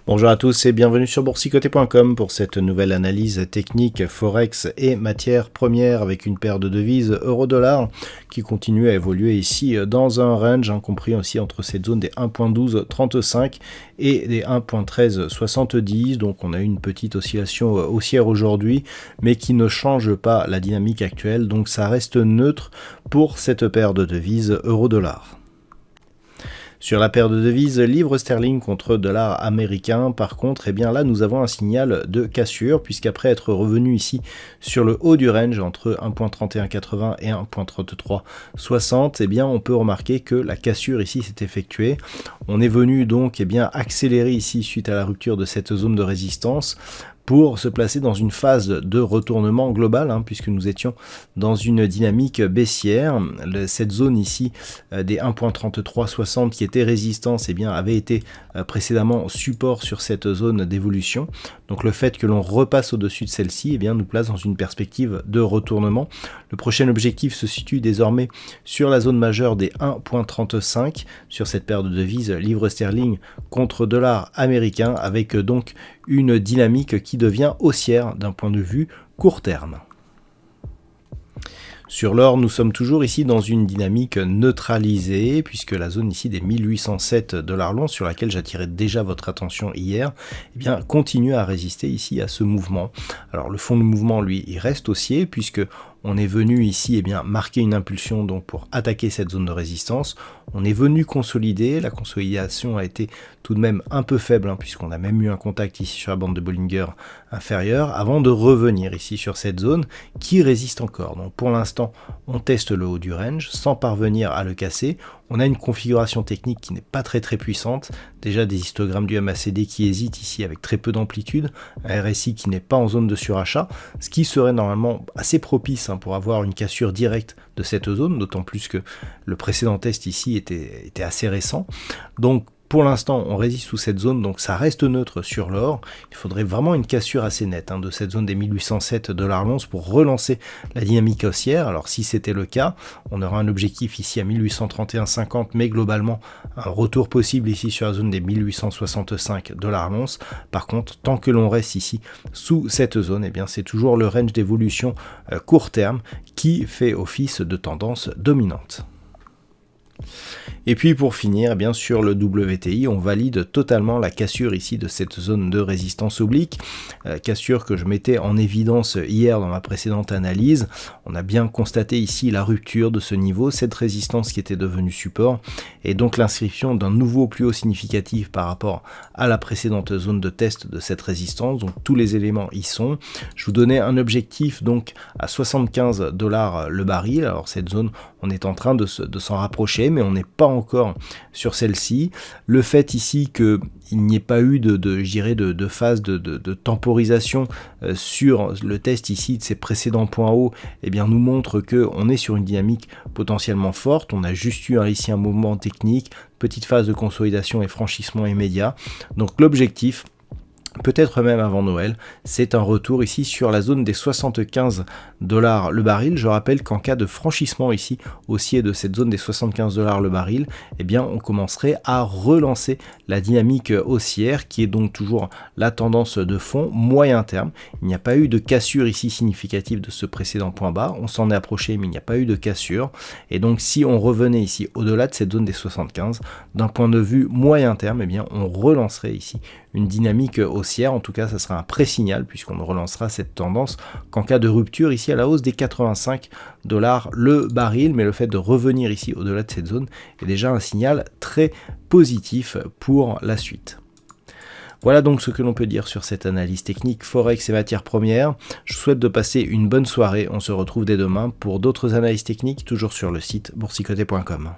Bonjour à tous et bienvenue sur boursicoté.com pour cette nouvelle analyse technique Forex et matières premières avec une paire de devises euro-dollar qui continue à évoluer ici dans un range compris aussi entre cette zone des 1.1235 et des 1.1370. Donc on a une petite oscillation haussière aujourd'hui mais qui ne change pas la dynamique actuelle, donc ça reste neutre pour cette paire de devises euro-dollar. Sur la paire de devises livre sterling contre dollar américain, par contre, eh bien là nous avons un signal de cassure, puisqu'après être revenu ici sur le haut du range entre 1.3180 et 1.3360, eh bien on peut remarquer que la cassure ici s'est effectuée. On est venu donc accélérer ici suite à la rupture de cette zone de résistance, pour se placer dans une phase de retournement global, puisque nous étions dans une dynamique baissière. Cette zone ici des 1.3360 qui était résistance, avait été précédemment support sur cette zone d'évolution. Donc le fait que l'on repasse au-dessus de celle-ci nous place dans une perspective de retournement. Le prochain objectif se situe désormais sur la zone majeure des 1.35 sur cette paire de devises livre sterling contre dollar américain, avec donc une dynamique qui devient haussière d'un point de vue court terme. Sur l'or, nous sommes toujours ici dans une dynamique neutralisée, puisque la zone ici des 1807 $ l'once, sur laquelle j'attirais déjà votre attention hier, continue à résister ici à ce mouvement. Alors le fond de mouvement, lui, il reste haussier, puisque on est venu ici marquer une impulsion donc pour attaquer cette zone de résistance. On est venu consolider, la consolidation a été tout de même un peu faible, puisqu'on a même eu un contact ici sur la bande de Bollinger inférieure, avant de revenir ici sur cette zone qui résiste encore. Donc pour l'instant, on teste le haut du range sans parvenir à le casser. On a une configuration technique qui n'est pas très puissante, déjà des histogrammes du MACD qui hésitent ici avec très peu d'amplitude, un RSI qui n'est pas en zone de surachat, ce qui serait normalement assez propice pour avoir une cassure directe de cette zone, d'autant plus que le précédent test ici était assez récent. Donc pour l'instant, on résiste sous cette zone, donc ça reste neutre sur l'or. Il faudrait vraiment une cassure assez nette de cette zone des 1807 $ l'once pour relancer la dynamique haussière. Alors si c'était le cas, on aura un objectif ici à 1831,50, mais globalement un retour possible ici sur la zone des 1865 $ l'once. Par contre, tant que l'on reste ici sous cette zone, c'est toujours le range d'évolution court terme qui fait office de tendance dominante. Et puis pour finir, sur le WTI, on valide totalement la cassure ici de cette zone de résistance oblique, cassure que je mettais en évidence hier dans ma précédente analyse. On a bien constaté ici la rupture de ce niveau, cette résistance qui était devenue support, et donc l'inscription d'un nouveau plus haut significatif par rapport à la précédente zone de test de cette résistance. Donc tous les éléments y sont. Je vous donnais un objectif donc à 75 $, le baril. Alors cette zone, on est en train de s'en rapprocher, mais on n'est pas encore sur celle-ci. Le fait ici qu'il n'y ait pas eu de phase de temporisation sur le test ici de ces précédents points hauts, nous montre qu'on est sur une dynamique potentiellement forte. On a juste eu ici un mouvement technique, petite phase de consolidation et franchissement immédiat. Donc l'objectif, peut-être même avant Noël, c'est un retour ici sur la zone des 75 $ le baril. Je rappelle qu'en cas de franchissement ici haussier de cette zone des 75 $ le baril, on commencerait à relancer la dynamique haussière qui est donc toujours la tendance de fond moyen terme. Il n'y a pas eu de cassure ici significative de ce précédent point bas, on s'en est approché mais il n'y a pas eu de cassure, et donc si on revenait ici au-delà de cette zone des 75, d'un point de vue moyen terme, on relancerait ici une dynamique haussière. En tout cas, ça sera un pré-signal puisqu'on relancera cette tendance qu'en cas de rupture ici à la hausse des 85 $ le baril, mais le fait de revenir ici au-delà de cette zone est déjà un signal très positif pour la suite. Voilà donc ce que l'on peut dire sur cette analyse technique Forex et matières premières. Je vous souhaite de passer une bonne soirée. On se retrouve dès demain pour d'autres analyses techniques, toujours sur le site boursicoté.com.